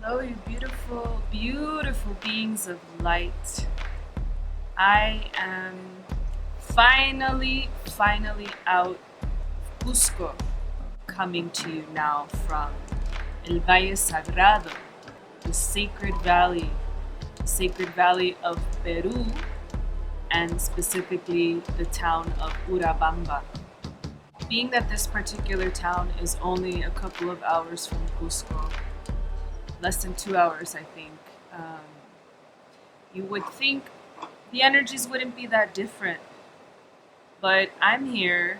Hello, you beautiful, beautiful beings of light. I am finally out of Cusco, coming to you now from El Valle Sagrado, the sacred valley of Peru, and specifically the town of Urubamba. Being that this particular town is only a couple of hours from Cusco, less than 2 hours, I think. Um, you would think the energies wouldn't be that different, but I'm here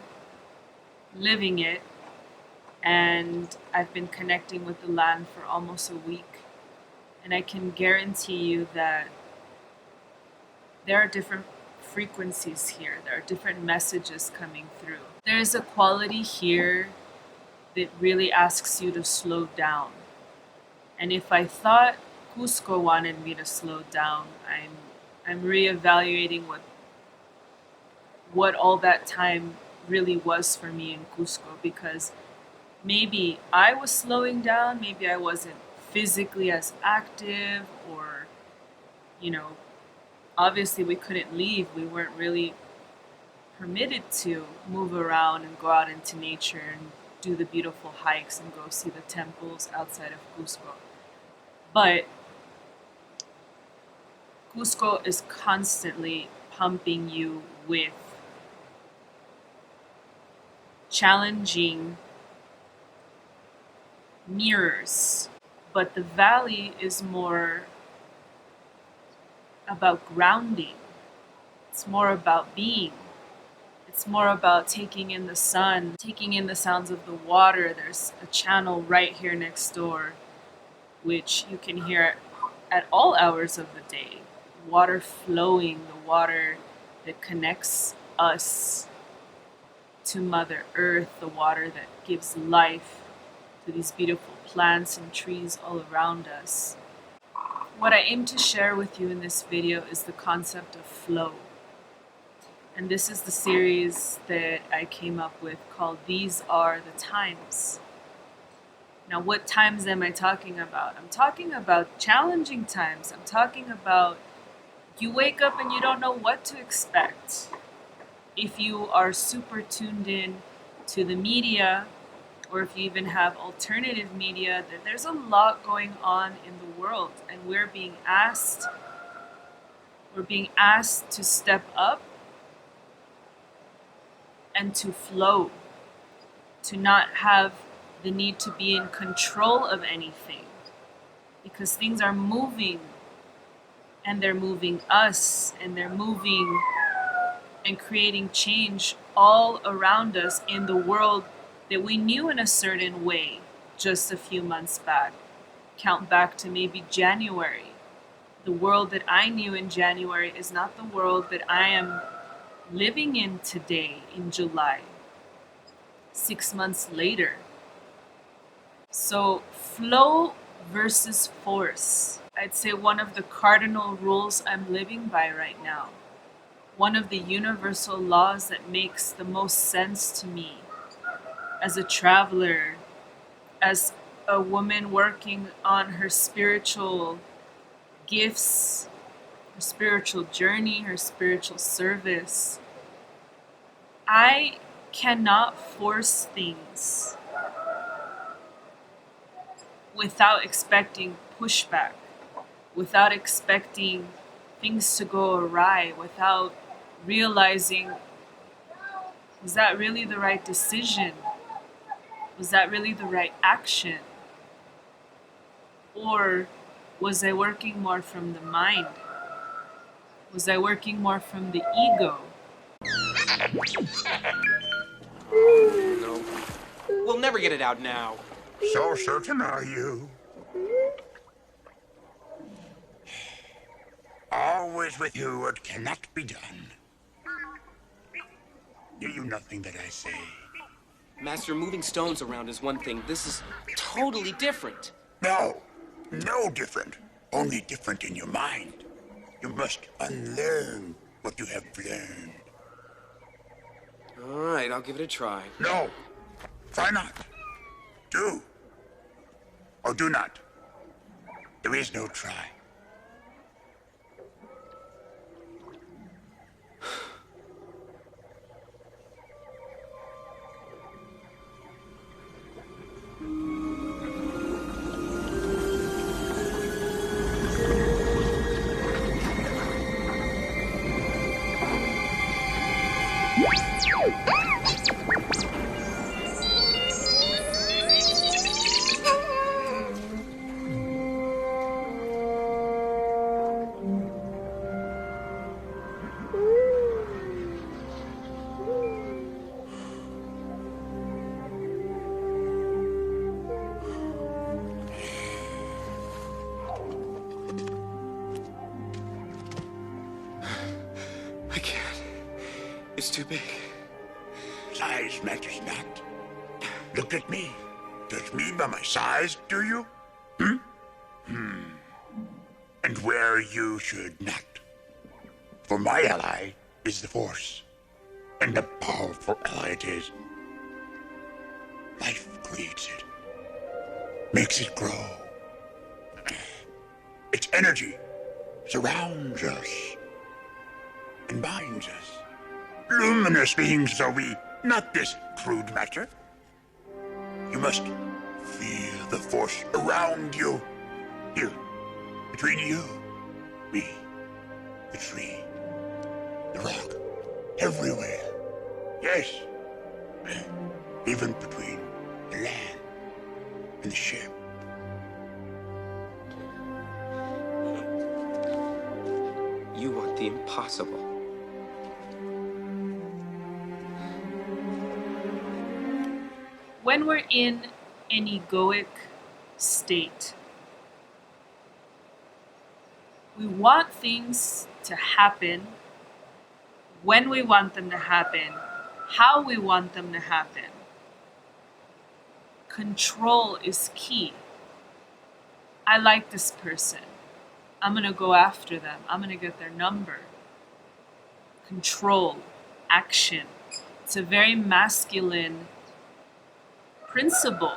living it, and I've been connecting with the land for almost a week, and I can guarantee you that there are different frequencies here, there are different messages coming through. There's a quality here that really asks you to slow down. And if I thought Cusco wanted me to slow down, I'm reevaluating what all that time really was for me in Cusco, because maybe I was slowing down, maybe I wasn't physically as active, or you know, obviously we couldn't leave. We weren't really permitted to move around and go out into nature and do the beautiful hikes and go see the temples outside of Cusco. But Cusco is constantly pumping you with challenging mirrors. But the valley is more about grounding, it's more about being. It's more about taking in the sun, taking in the sounds of the water. There's a channel right here next door, which you can hear at all hours of the day. Water flowing, the water that connects us to Mother Earth, the water that gives life to these beautiful plants and trees all around us. What I aim to share with you in this video is the concept of flow. And this is the series that I came up with called These Are the Times. Now, what times am I talking about? I'm talking about challenging times. I'm talking about you wake up and you don't know what to expect. If you are super tuned in to the media, or if you even have alternative media, that there's a lot going on in the world, and we're being asked to step up and to flow, to not have the need to be in control of anything, because things are moving, and they're moving us, and they're moving and creating change all around us in the world that we knew in a certain way just a few months back. Count back to maybe January. The world that I knew in January is not the world that I am living in today in July, 6 months later. So flow versus force. I'd say one of the cardinal rules I'm living by right now. One of the universal laws that makes the most sense to me as a traveler, as a woman working on her spiritual gifts, her spiritual journey, her spiritual service. I cannot force things without expecting pushback, without expecting things to go awry, without realizing, was that really the right decision? Was that really the right action? Or was I working more from the mind? Was I working more from the ego? No. We'll never get it out now. So certain are you? Always with you what cannot be done. Do you nothing that I say? Master, moving stones around is one thing. This is totally different. No, no different. Only different in your mind. You must unlearn what you have learned. All right, I'll give it a try. No, try not. Do or do not. There is no try. I can't. It's too big. Size matters not. Look at me. Judge me by my size, do you? And where you should not. For my ally is the Force. And a powerful ally it is. Life creates it. Makes it grow. Its energy surrounds us and binds us. Luminous beings are we, not this crude matter. You must feel the Force around you. Here, between you, me, the tree, the rock, everywhere. Yes, even between the land and the ship. You want the impossible. When we're in an egoic state, we want things to happen when we want them to happen, how we want them to happen. Control is key. I like this person. I'm going to go after them. I'm going to get their number. Control, action. It's a very masculine principle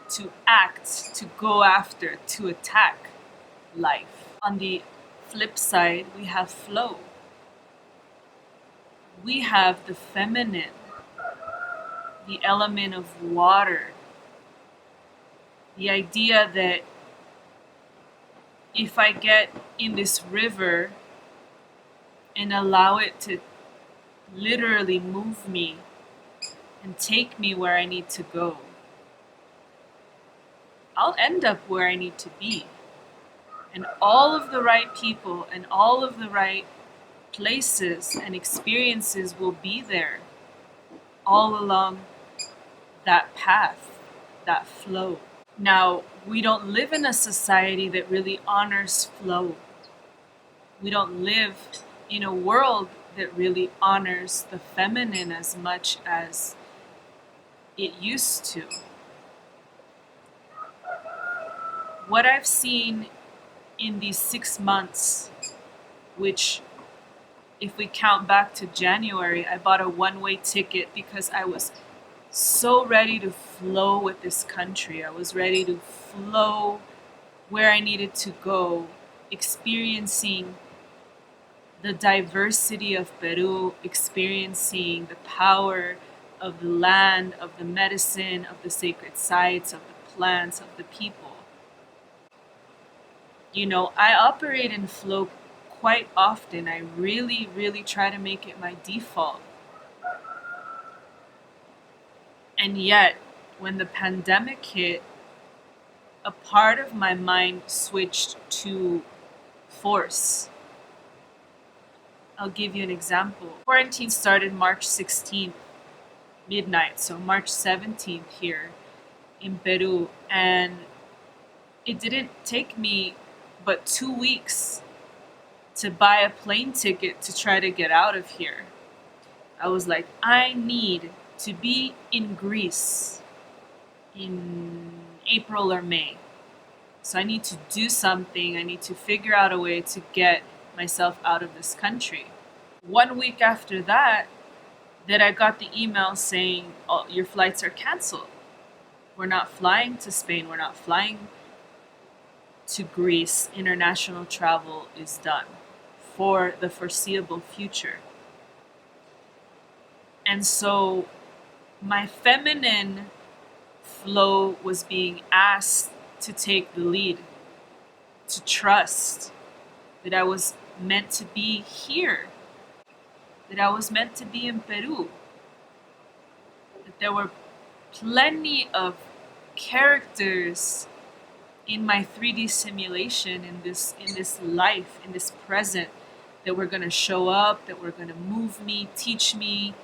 to act, to go after, to attack life. On the flip side, we have flow. We have the feminine, the element of water. The idea that if I get in this river and allow it to literally move me and take me where I need to go, I'll end up where I need to be. And all of the right people and all of the right places and experiences will be there all along that path, that flow. Now, we don't live in a society that really honors flow. We don't live in a world that really honors the feminine as much as it used to. What I've seen in these 6 months, which if we count back to January, I bought a one-way ticket because I was so ready to flow with this country. I was ready to flow where I needed to go, experiencing the diversity of Peru, experiencing the power of the land, of the medicine, of the sacred sites, of the plants, of the people. You know, I operate in flow quite often. I really, really try to make it my default. And yet, when the pandemic hit, a part of my mind switched to force. I'll give you an example. Quarantine started March 16th, midnight, so March 17th here in Peru. And it didn't take me but 2 weeks to buy a plane ticket to try to get out of here. I was like, I need to be in Greece in April or May. So I need to do something. I need to figure out a way to get myself out of this country. 1 week after that I got the email saying, oh, your flights are canceled. We're not flying to Spain. We're not flying to Greece, international travel is done for the foreseeable future. And so my feminine flow was being asked to take the lead, to trust that I was meant to be here, that I was meant to be in Peru, that there were plenty of characters in my 3D simulation, in this life, in this present, that were going to show up, that were going to move me, teach me,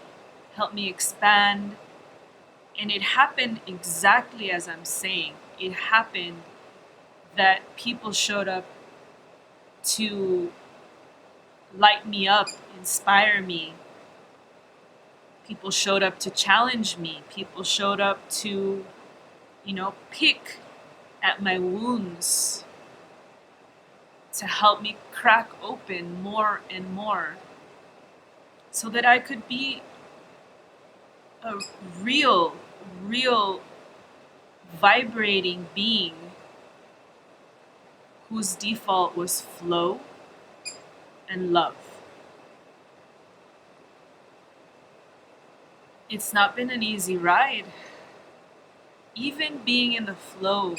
help me expand. And it happened exactly as I'm saying. It happened that people showed up to light me up, inspire me. People showed up to challenge me. People showed up to, pick at my wounds, to help me crack open more and more so that I could be a real vibrating being whose default was flow and love. It's not been an easy ride. Even being in the flow,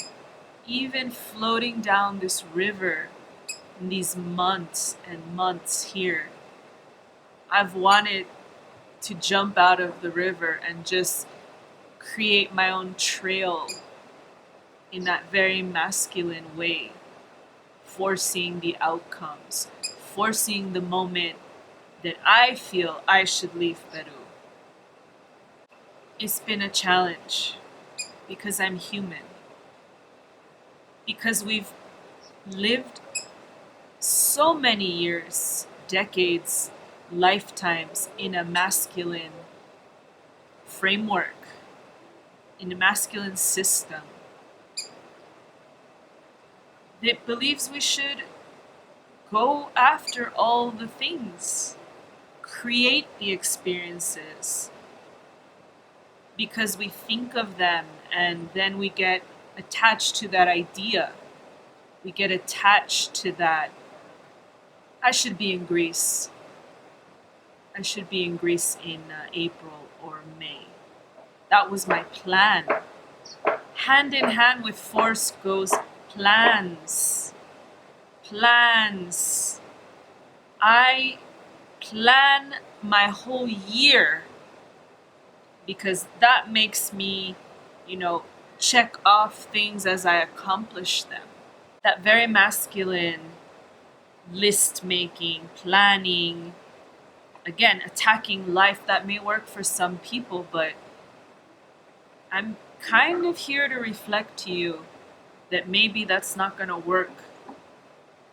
even floating down this river in these months and months here, I've wanted to jump out of the river and just create my own trail in that very masculine way, foreseeing the outcomes, foreseeing the moment that I feel I should leave Peru. It's been a challenge because I'm human, because we've lived so many years, decades, lifetimes in a masculine framework, in a masculine system that believes we should go after all the things, create the experiences, because we think of them and then we get attached to that idea. We get attached to that. I should be in Greece. I should be in Greece in April or May. That was my plan. Hand in hand with force goes plans. Plans. I plan my whole year because that makes me, check off things as I accomplish them. That very masculine list making, planning, again, attacking life, that may work for some people, but I'm kind of here to reflect to you that maybe that's not going to work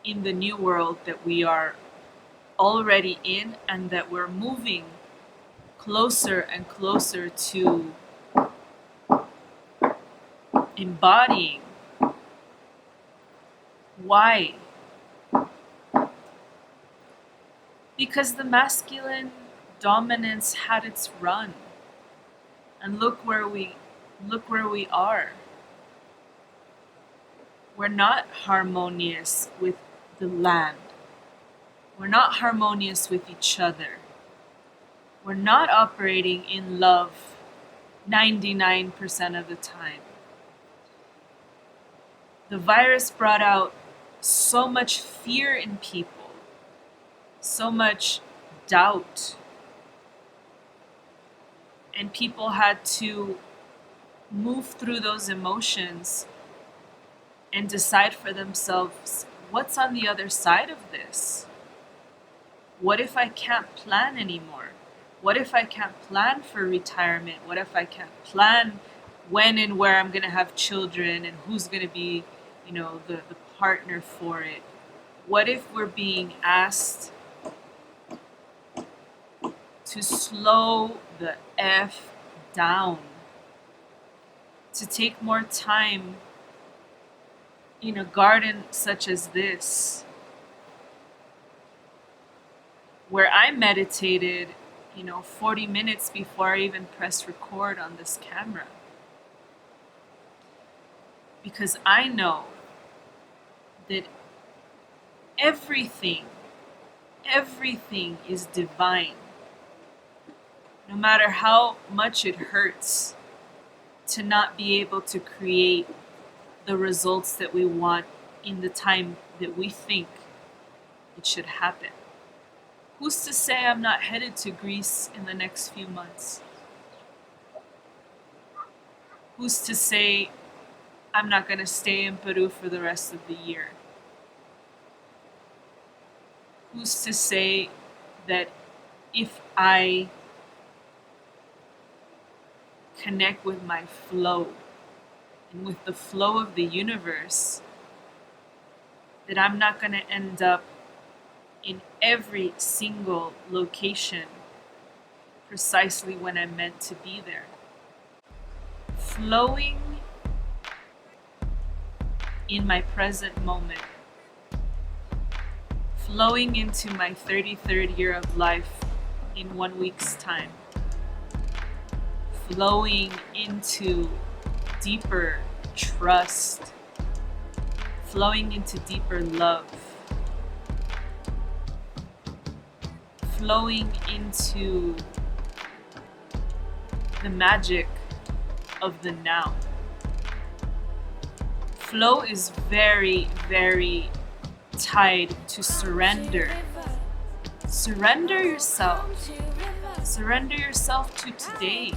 in the new world that we are already in, and that we're moving closer and closer to embodying. Why? Because the masculine dominance had its run. And look where we are. We're not harmonious with the land. We're not harmonious with each other. We're not operating in love 99% of the time. The virus brought out so much fear in people, so much doubt. And people had to move through those emotions and decide for themselves, what's on the other side of this? What if I can't plan anymore? What if I can't plan for retirement? What if I can't plan when and where I'm going to have children and who's going to be, the partner for it? What if we're being asked to slow the F down, to take more time in a garden such as this, where I meditated, 40 minutes before I even pressed record on this camera? Because I know that everything, everything is divine. No matter how much it hurts to not be able to create the results that we want in the time that we think it should happen. Who's to say I'm not headed to Greece in the next few months? Who's to say I'm not going to stay in Peru for the rest of the year? Who's to say that if I connect with my flow and with the flow of the universe, that I'm not going to end up in every single location precisely when I'm meant to be there? Flowing in my present moment, flowing into my 33rd year of life in 1 week's time, flowing into deeper trust, flowing into deeper love, flowing into the magic of the now. Flow is very, very tied to surrender. Surrender yourself. Surrender yourself to today.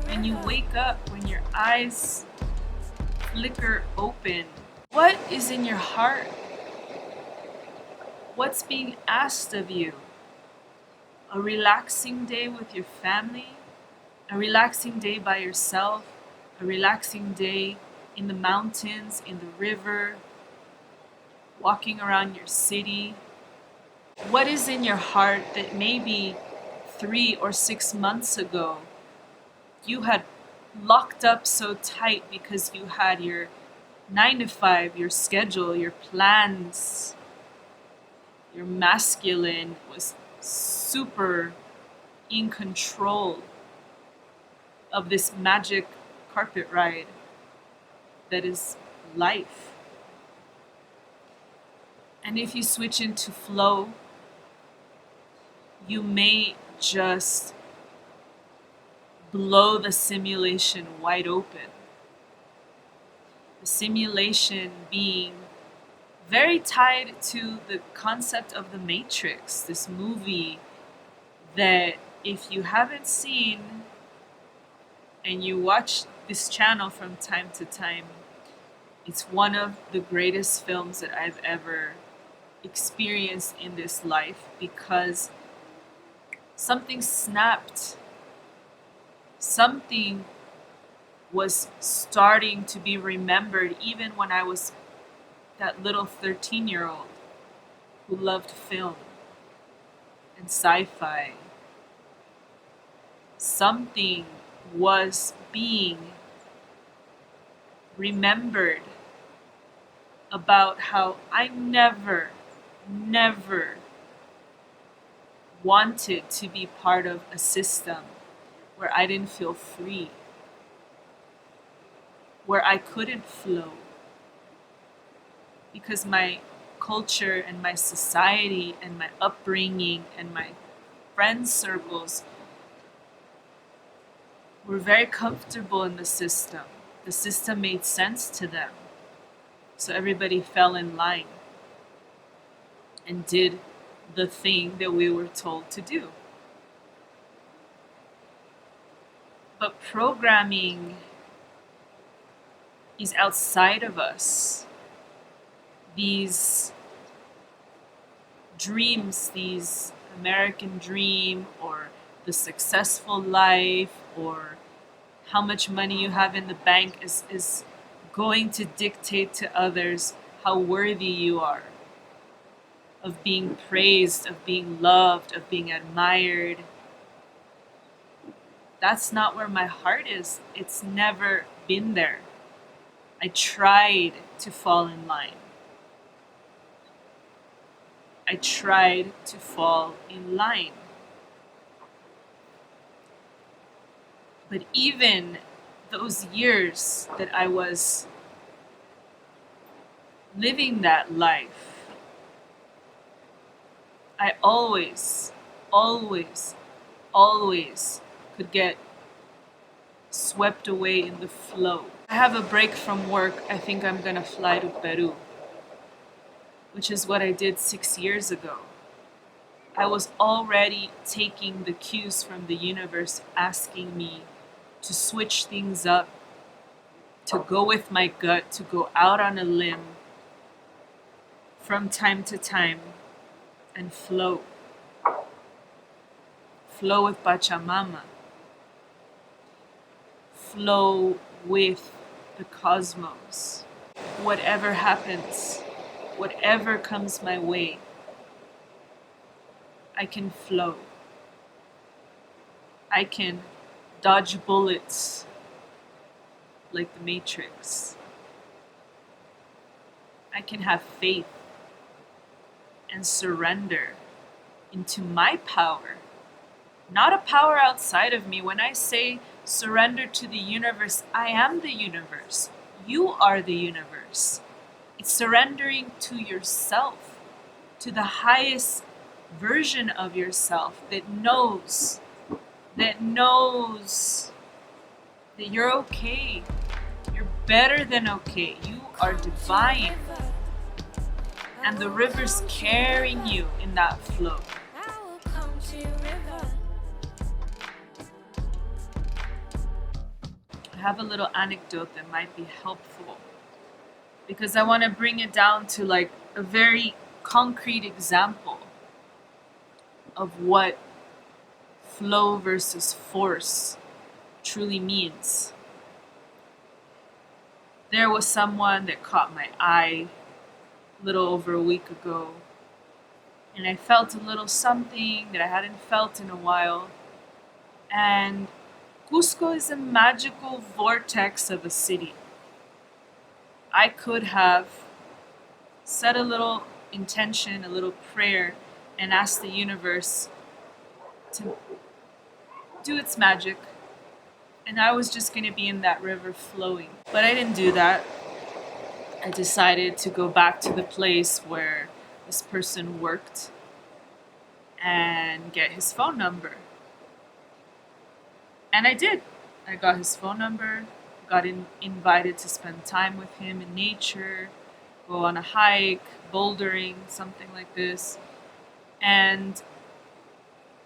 When you wake up, when your eyes flicker open, what is in your heart? What's being asked of you? A relaxing day with your family? A relaxing day by yourself? A relaxing day in the mountains, in the river, walking around your city? What is in your heart that maybe 3 or 6 months ago you had locked up so tight because you had your 9 to 5, your schedule, your plans, your masculine was super in control of this magic carpet ride that is life. And if you switch into flow, you may just blow the simulation wide open. The simulation being very tied to the concept of the Matrix, this movie that if you haven't seen and you watch this channel from time to time, it's one of the greatest films that I've ever experienced in this life, because something snapped. Something was starting to be remembered even when I was that little 13-year-old who loved film and sci-fi. Something was being remembered about how I never wanted to be part of a system where I didn't feel free, where I couldn't flow, because my culture and my society and my upbringing and my friend circles were very comfortable in the system. The system made sense to them. So everybody fell in line and did the thing that we were told to do. But programming is outside of us. These dreams, these American dream, or the successful life, or how much money you have in the bank is going to dictate to others how worthy you are of being praised, of being loved, of being admired. That's not where my heart is. It's never been there. I tried to fall in line. I tried to fall in line. But even those years that I was living that life, I always, always, always could get swept away in the flow. I have a break from work. I think I'm gonna fly to Peru, which is what I did 6 years ago. I was already taking the cues from the universe asking me to switch things up, to go with my gut, to go out on a limb from time to time and flow. Flow with Pachamama. Flow with the cosmos. Whatever happens, whatever comes my way, I can flow. I can dodge bullets like the Matrix. I can have faith and surrender into my power, not a power outside of me. When I say surrender to the universe, I am the universe. You are the universe. It's surrendering to yourself, to the highest version of yourself that knows that you're okay. You're better than okay. You are divine. And the river's carrying you in that flow. I have a little anecdote that might be helpful because I want to bring it down to like a very concrete example of what flow versus force truly means. There was someone that caught my eye a little over a week ago, and I felt a little something that I hadn't felt in a while. And Cusco is a magical vortex of a city. I could have set a little intention, a little prayer, and asked the universe to do its magic, and I was just going to be in that river flowing. But I didn't do that. I decided to go back to the place where this person worked and get his phone number. And I did. I got his phone number, got invited to spend time with him in nature, go on a hike, bouldering, something like this. And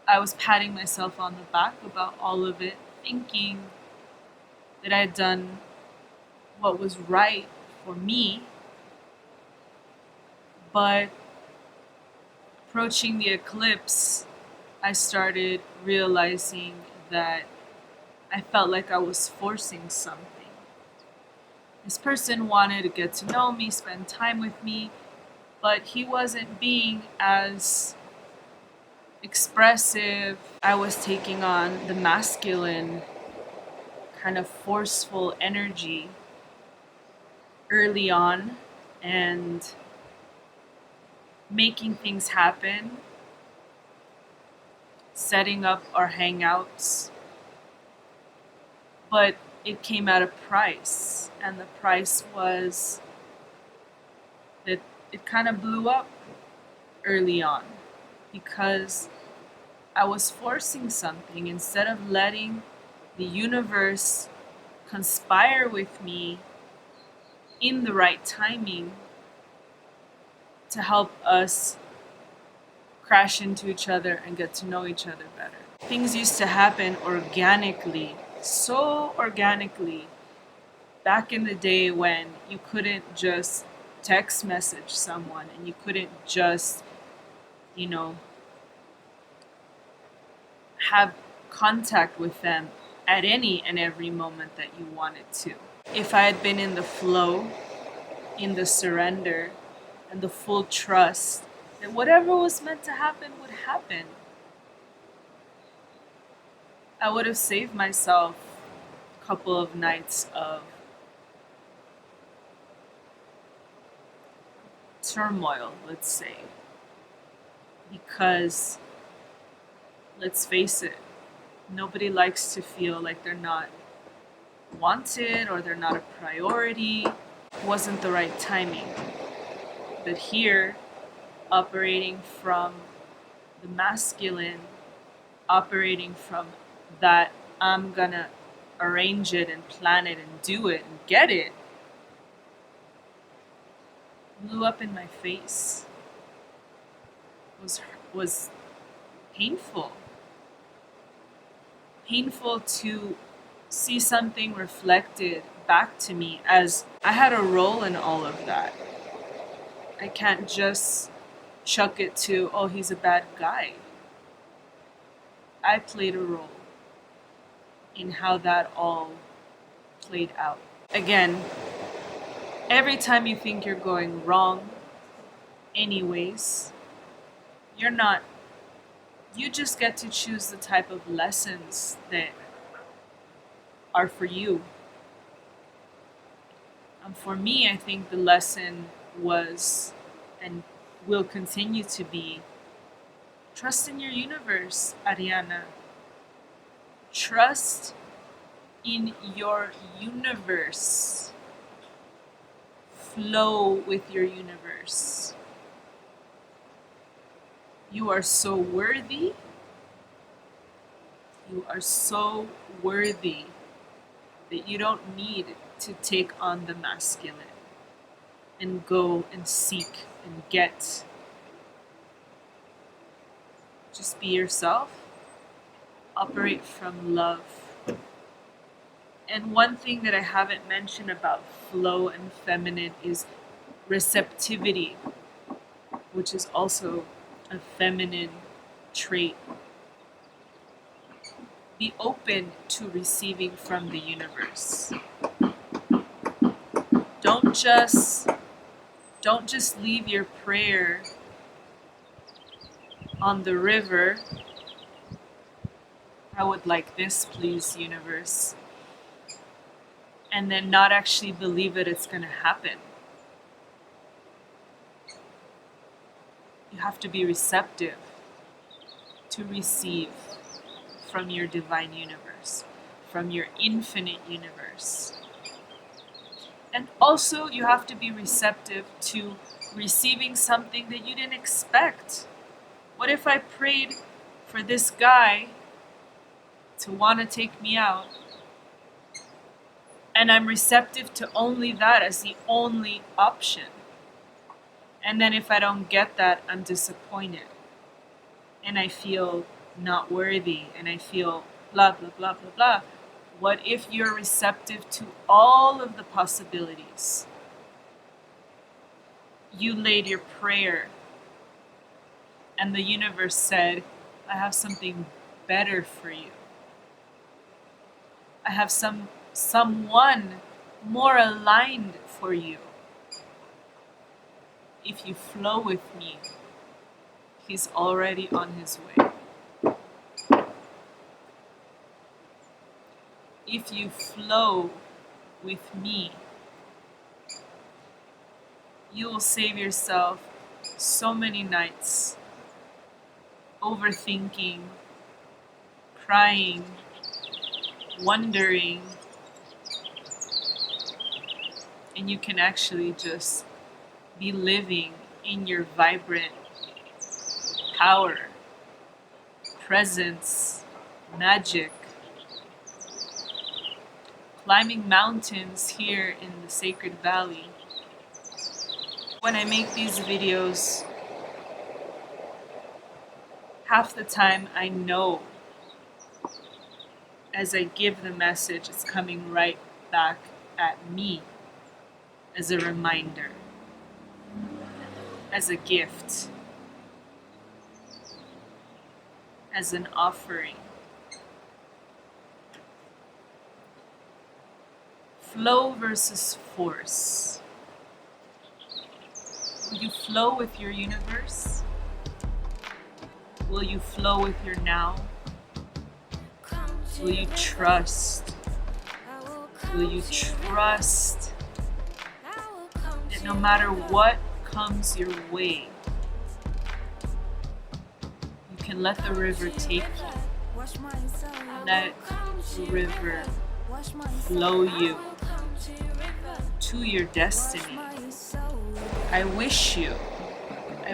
I was patting myself on the back about all of it, thinking that I had done what was right for me. But approaching the eclipse, I started realizing that I felt like I was forcing something. This person wanted to get to know me, spend time with me, but he wasn't being as expressive. I was taking on the masculine, kind of forceful energy early on and making things happen, setting up our hangouts. But it came at a price, and the price was that it kind of blew up early on because I was forcing something instead of letting the universe conspire with me in the right timing to help us crash into each other and get to know each other better. Things used to happen organically, so organically, back in the day when you couldn't just text message someone and you couldn't just, have contact with them at any and every moment that you wanted to. If I had been in the flow, in the surrender, and the full trust that whatever was meant to happen would happen, I would have saved myself a couple of nights of turmoil, let's say. Because, let's face it, nobody likes to feel like they're not wanted or they're not a priority. It wasn't the right timing. But here, operating from the masculine, operating from that I'm gonna arrange it and plan it and do it and get it, blew up in my face. Was painful. Painful to see something reflected back to me, as I had a role in all of that. I can't just chuck it to, oh, he's a bad guy. I played a role in how that all played out. Again, every time you think you're going wrong, anyways, you're not. You just get to choose the type of lessons that are for you. For me, I think the lesson was and will continue to be trust in your universe, Ariana. Trust in your universe. Flow with your universe. You are so worthy. You are so worthy that you don't need to take on the masculine and go and seek and get. Just be yourself. Operate from love. And one thing that I haven't mentioned about flow and feminine is receptivity, which is also a feminine trait. Be open to receiving from the universe. Don't just leave your prayer on the river. I would like this, please, universe. And then not actually believe that it's going to happen. You have to be receptive to receive from your divine universe, from your infinite universe. And also, you have to be receptive to receiving something that you didn't expect. What if I prayed for this guy to want to take me out, and I'm receptive to only that as the only option? And then if I don't get that, I'm disappointed. And I feel not worthy, and I feel blah, blah, blah, blah, blah. What if you're receptive to all of the possibilities? You laid your prayer, and the universe said, I have something better for you. I have someone more aligned for you. If you flow with me, he's already on his way. If you flow with me, you will save yourself so many nights overthinking, crying, wondering, and you can actually just be living in your vibrant power, presence, magic, climbing mountains here in the Sacred Valley. When I make these videos, half the time I know as I give the message, it's coming right back at me as a reminder, as a gift, as an offering. Flow versus force. Will you flow with your universe? Will you flow with your now? Will you trust? Will you trust that no matter what comes your way, you can let the river take you? Let the river flow you to your destiny. I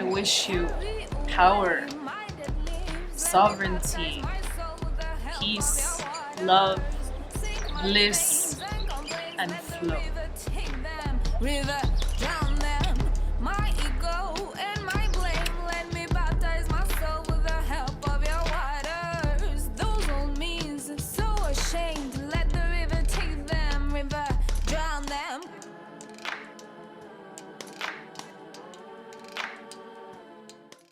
wish you power, sovereignty, peace, love, bliss, and flow.